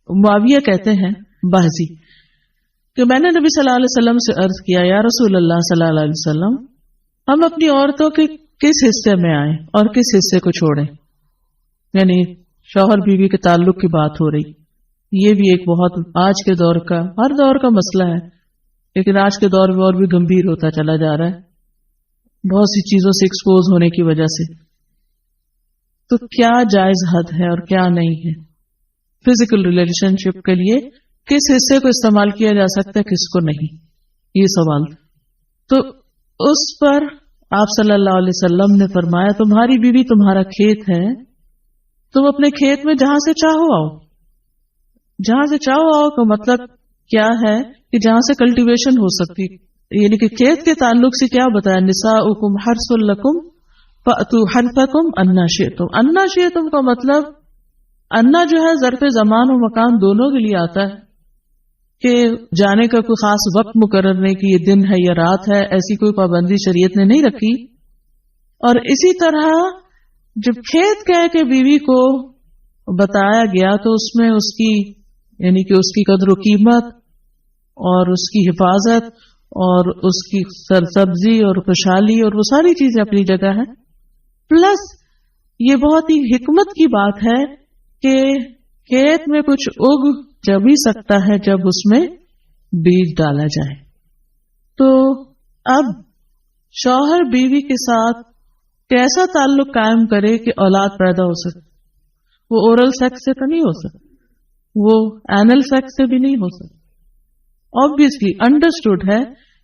معاویہ کہتے ہیں باہزی کہ میں نے نبی صلی اللہ علیہ وسلم سے عرض کیا یا رسول اللہ صلی اللہ علیہ وسلم ہم اپنی عورتوں کے کس حصے میں آئیں اور کس حصے کو چھوڑیں. یعنی شوہر بیوی کے تعلق کی بات ہو رہی. یہ بھی ایک بہت آج کے دور کا ہر دور کا مسئلہ ہے لیکن آج کے دور میں اور بھی گمبھیر ہوتا چلا جا رہا ہے بہت سی چیزوں سے ایکسپوز ہونے کی وجہ سے. تو کیا جائز حد ہے اور کیا نہیں ہے فزیکل ریلیشن شپ کے لیے کس حصے کو استعمال کیا جا سکتا ہے کس کو نہیں یہ سوال. تو اس پر آپ صلی اللہ علیہ وسلم نے فرمایا تمہاری بیوی تمہارا کھیت ہے تم اپنے کھیت میں جہاں سے چاہو آؤ. جہاں سے چاہو آؤ کا مطلب کیا ہے کہ جہاں سے کلٹیویشن ہو سکتی یعنی کہ کھیت کے تعلق سے کیا بتایا نساؤکم حرث لکم فأتوا حرثکم انا شئتم. انا شئتم کا مطلب انا جو ہے ظرف زمان و مکان دونوں کے لیے آتا ہے کہ جانے کا کوئی خاص وقت مقرر نہیں کہ یہ دن ہے یا رات ہے ایسی کوئی پابندی شریعت نے نہیں رکھی. اور اسی طرح جب کھیت کہہ کے بیوی کو بتایا گیا تو اس میں اس کی یعنی کہ اس کی قدر و قیمت اور اس کی حفاظت اور اس کی سرسبزی اور خوشحالی اور وہ ساری چیزیں اپنی جگہ ہیں. پلس یہ بہت ہی حکمت کی بات ہے کہ کھیت میں کچھ اگ جب ہی سکتا ہے جب اس میں بیج ڈالا جائے. تو اب شوہر بیوی کے ساتھ کیسا تعلق قائم کرے کہ اولاد پیدا ہو سکے. وہ اورل سیکس سے تو نہیں ہو سکتا وہ اینل سیکس سے بھی نہیں ہو سکتا. obviously انڈرسٹوڈ ہے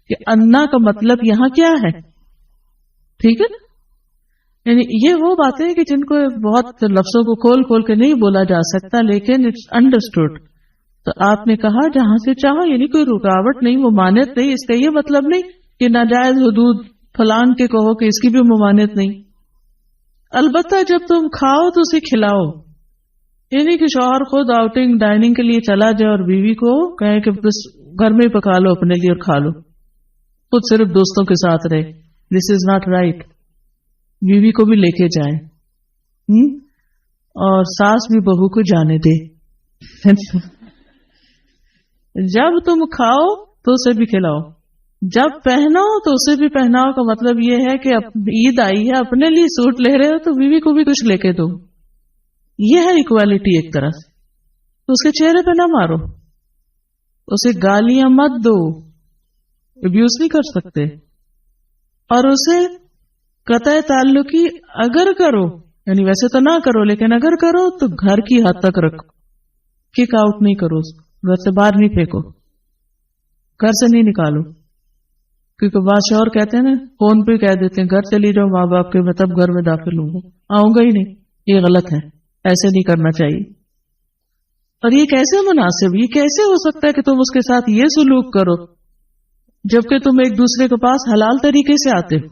کہ انا کا مطلب یہاں کیا ہے. ٹھیک ہے نا یعنی یہ وہ باتیں کہ جن کو بہت لفظوں کو کھول کھول کے نہیں بولا جا سکتا لیکن اٹس انڈرسٹوڈ. تو آپ نے کہا جہاں سے چاہو یعنی کوئی رکاوٹ نہیں ممانعت نہیں. اس کا یہ مطلب نہیں کہ ناجائز حدود فلان کے کہو کہ اس کی بھی ممانعت نہیں. البتہ جب تم کھاؤ تو اسے کھلاؤ یعنی کہ شوہر خود آؤٹنگ ڈائننگ کے لیے چلا جائے اور بیوی کو کہے کہ بس گھر میں ہی پکا لو اپنے لیے اور کھا لو خود صرف دوستوں کے ساتھ رہے. دس از ناٹ رائٹ. بیوی کو بھی لے کے جائیں اور ساس بھی بہو کو جانے دے. جب تم کھاؤ تو اسے بھی کھلاؤ جب پہناؤ تو اسے بھی پہناؤ کا مطلب یہ ہے کہ عید آئی ہے اپنے لیے سوٹ لے رہے ہو تو بیوی کو بھی کچھ لے کے دو. یہ ہے ایکوالٹی ایک طرح سے. تو اس کے چہرے پہ نہ مارو اسے گالیاں مت دو ابیوز نہیں کر سکتے. اور اسے قطع تعلقی اگر کرو یعنی ویسے تو نہ کرو لیکن اگر کرو تو گھر کی حد تک رکھو. کک آؤٹ نہیں کرو گھر سے باہر نہیں پھینکو گھر سے نہیں نکالو. کیونکہ بادشاہ اور کہتے ہیں نا فون پہ کہہ دیتے ہیں گھر چلی جاؤ ماں باپ کے میں تب گھر میں داخل ہوں گا آؤں گا ہی نہیں. یہ غلط ہے ایسے نہیں کرنا چاہیے. اور یہ کیسے مناسب یہ کیسے ہو سکتا ہے کہ تم اس کے ساتھ یہ سلوک کرو جبکہ تم ایک دوسرے کے پاس حلال طریقے سے آتے ہو.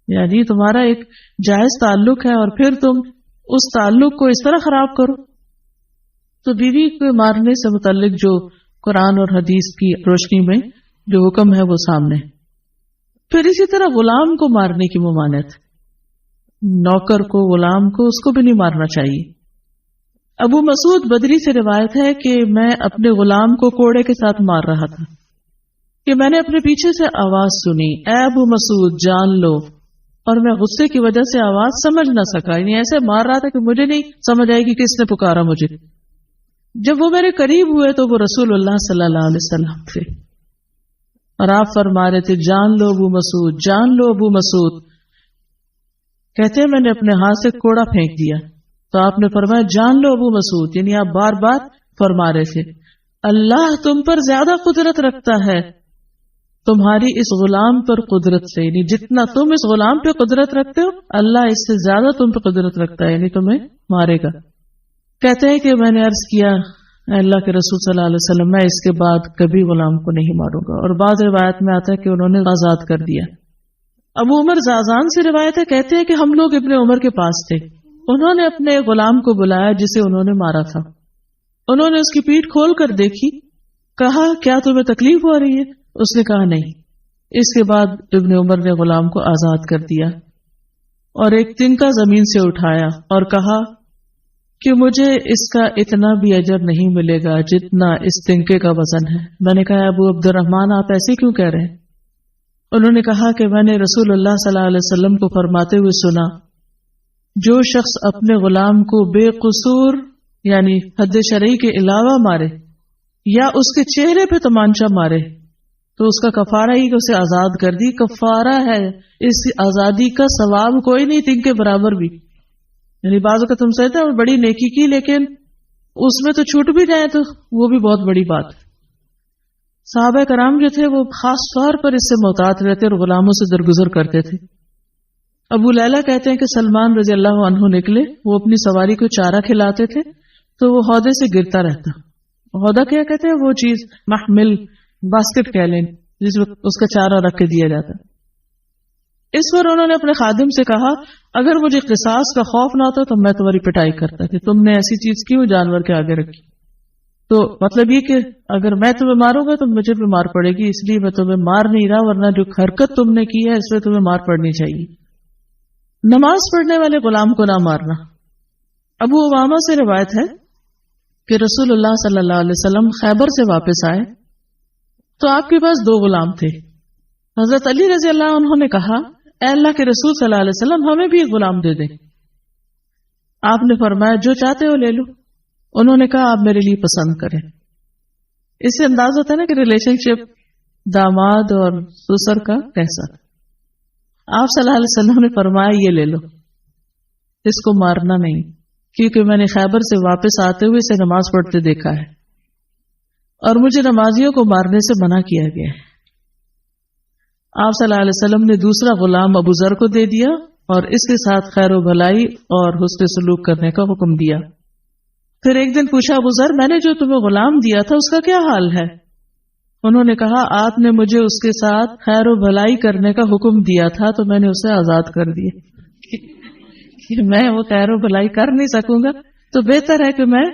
یعنی تمہارا ایک جائز تعلق ہے اور پھر تم اس تعلق کو اس طرح خراب کرو. تو بیوی کو مارنے سے متعلق جو قرآن اور حدیث کی روشنی میں جو حکم ہے وہ سامنے. پھر اسی طرح غلام کو مارنے کی ممانعت نوکر کو غلام کو اس کو بھی نہیں مارنا چاہیے. ابو مسعود بدری سے روایت ہے کہ میں اپنے غلام کو کوڑے کے ساتھ مار رہا تھا کہ میں نے اپنے پیچھے سے آواز سنی اے ابو مسعود جان لو اور میں غصے کی وجہ سے آواز سمجھ نہ سکا یعنی ایسے مار رہا تھا کہ مجھے نہیں سمجھ آئے گی کس نے پکارا مجھے. جب وہ میرے قریب ہوئے تو وہ رسول اللہ صلی اللہ علیہ وسلم تھے اور آپ فرما رہے تھے جان لو ابو مسعود جان لو ابو مسعود. کہتے ہیں میں نے اپنے ہاتھ سے کوڑا پھینک دیا تو آپ نے فرمایا جان لو ابو مسعود یعنی آپ بار بار فرما رہے تھے اللہ تم پر زیادہ قدرت رکھتا ہے تمہاری اس غلام پر قدرت سے یعنی جتنا تم اس غلام پہ قدرت رکھتے ہو اللہ اس سے زیادہ تم پہ قدرت رکھتا ہے یعنی تمہیں مارے گا. کہتے ہیں کہ میں نے عرض کیا اللہ کے رسول صلی اللہ علیہ وسلم میں اس کے بعد کبھی غلام کو نہیں ماروں گا. اور بعض روایت میں آتا ہے کہ انہوں نے آزاد کر دیا. ابو عمر زازان سے روایت ہے کہتے ہیں کہ ہم لوگ ابن عمر کے پاس تھے انہوں نے اپنے غلام کو بلایا جسے انہوں نے مارا تھا. انہوں نے اس کی پیٹھ کھول کر دیکھی کہا کیا تمہیں تکلیف ہو رہی ہے اس نے کہا نہیں. اس کے بعد ابن عمر نے غلام کو آزاد کر دیا اور ایک تنکا زمین سے اٹھایا اور کہا کہ مجھے اس کا اتنا بھی اجر نہیں ملے گا جتنا اس تنکے کا وزن ہے. میں نے کہا ابو عبد الرحمن آپ ایسے کیوں کہہ رہے ہیں؟ انہوں نے کہا کہ میں نے رسول اللہ صلی اللہ علیہ وسلم کو فرماتے ہوئے سنا جو شخص اپنے غلام کو بے قصور یعنی حد شرعی کے علاوہ مارے یا اس کے چہرے پہ تمانچہ مارے تو اس کا کفارہ ہی کہ اسے آزاد کر دی. کفارہ ہے، اس آزادی کا ثواب کوئی نہیں تن کے برابر بھی. یعنی بعض کا تم سمجھتے ہیں بڑی نیکی کی لیکن اس میں تو چھوٹ بھی جائے تو وہ بھی بہت بڑی بات. صحابہ کرام جو تھے وہ خاص طور پر اس سے محتاط رہتے اور غلاموں سے درگزر کرتے تھے. ابو لیلہ کہتے ہیں کہ سلمان رضی اللہ عنہ نکلے، وہ اپنی سواری کو چارہ کھلاتے تھے تو وہ ہودے سے گرتا رہتا. ہودہ کیا کہتے ہیں؟ وہ چیز محمل باسکٹ کہہ لیں جس میں اس کا چارہ رکھ کے دیا جاتا. اس پر انہوں نے اپنے خادم سے کہا اگر مجھے قصاص کا خوف نہ ہوتا تو میں تمہاری پٹائی کرتا کہ تم نے ایسی چیز کیوں جانور کے آگے رکھی. تو مطلب یہ کہ اگر میں تمہیں ماروں گا تو مجھے بھی مار پڑے گی، اس لیے میں تمہیں مار نہیں رہا، ورنہ جو حرکت تم نے کی ہے اس میں تمہیں مار پڑنی چاہیے. نماز پڑھنے والے غلام کو نہ مارنا. ابو امامہ سے روایت ہے کہ رسول اللہ صلی اللہ علیہ وسلم خیبر سے واپس آئے تو آپ کے پاس 2 غلام تھے. حضرت علی رضی اللہ عنہ نے کہا اے اللہ کے رسول صلی اللہ علیہ وسلم ہمیں بھی ایک غلام دے دیں. آپ نے فرمایا جو چاہتے ہو لے لو. انہوں نے کہا آپ میرے لیے پسند کریں. اس سے انداز ہوتا ہے نا کہ ریلیشن شپ داماد اور سسر کا کیسا. آپ صلی اللہ علیہ وسلم نے فرمایا یہ لے لو، اس کو مارنا نہیں، کیونکہ میں نے خیبر سے واپس آتے ہوئے اسے نماز پڑھتے دیکھا ہے اور مجھے نمازیوں کو مارنے سے منع کیا گیا ہے. آپ صلی اللہ علیہ وسلم نے دوسرا غلام ابو ذر کو دے دیا اور اس کے ساتھ خیر و بھلائی اور حسن سلوک کرنے کا حکم دیا. پھر ایک دن پوچھا ابو ذر میں نے جو تمہیں غلام دیا تھا اس کا کیا حال ہے؟ انہوں نے کہا آپ نے مجھے اس کے ساتھ خیر و بھلائی کرنے کا حکم دیا تھا تو میں نے اسے آزاد کر دیا. کہ میں وہ خیر و بھلائی کر نہیں سکوں گا تو بہتر ہے کہ میں